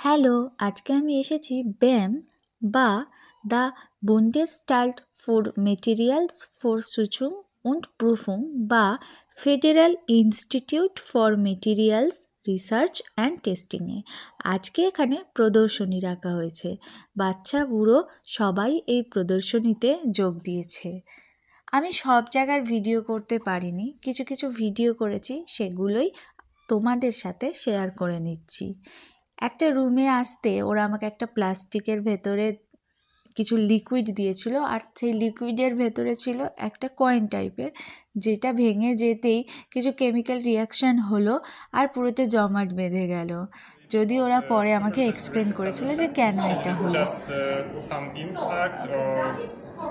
Hello, আজকে আমি এসেছি BAM বা দ্য বুন্ডেসটাল্ট ফর মেটেরিয়ালস ফর সুচুং und Prüfung বা federal institute for materials research and টেস্টিংয়ে। আজকে এখানে প্রদর্শনী রাখা হয়েছে। বাচ্চা বুড়ো সবাই এই প্রদর্শনীতে যোগ দিয়েছে। আমি সব জায়গার ভিডিও করতে পারিনি, কিছু কিছু ভিডিও করেছি, সেগুলোই তোমাদের সাথে শেয়ার করে নিচ্ছি। একটা রুমে আসতে ওরা আমাকে একটা প্লাস্টিকের ভেতরে কিছু লিকুইড দিয়েছিল, আর সেই লিকুইডের ভেতরে ছিল একটা কয়েন টাইপের, যেটা ভেঙে যেতেই কিছু কেমিক্যাল রিয়াকশান হলো আর পুরোটা জমাট বেঁধে গেল। যদি ওরা পরে আমাকে এক্সপ্লেন করেছিল যে কেন এটা হলো।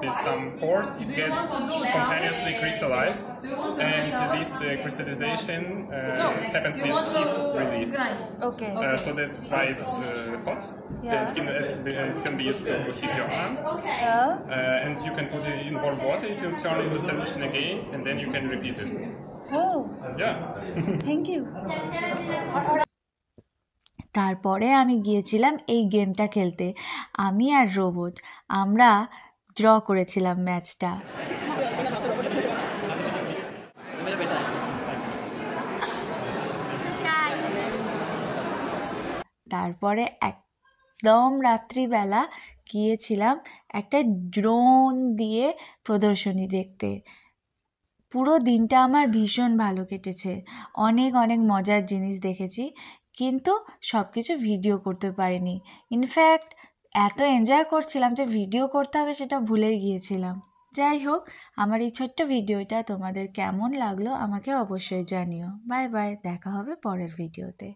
With some force, it gets spontaneously crystallized, and this crystallization happens with heat release. Okay. So that why it's hot. Yeah. It can be used to heat your arms. Yeah. And you can put it in warm water. It will turn into solution again, and then you can repeat it. Oh. Yeah. Thank you. তারপরে আমি গিয়েছিলাম এই গেমটা খেলতে। আমি আর robot আমরা draw করেছিলাম ম্যাচটা। তারপরে একদম রাত্রিবেলা গিয়েছিলাম একটা ড্রোন দিয়ে প্রদর্শনী দেখতে। পুরো দিনটা আমার ভীষণ ভালো কেটেছে, অনেক অনেক মজার জিনিস দেখেছি, কিন্তু সব কিছু ভিডিও করতে পারিনি। ইনফ্যাক্ট এত এনজয় করছিলাম যে ভিডিও করতে হবে সেটা ভুলে গিয়েছিলাম। যাই হোক, আমার এই ছোট্ট ভিডিওটা তোমাদের কেমন লাগলো আমাকে অবশ্যই জানিও। বাই বাই, দেখা হবে পরের ভিডিওতে।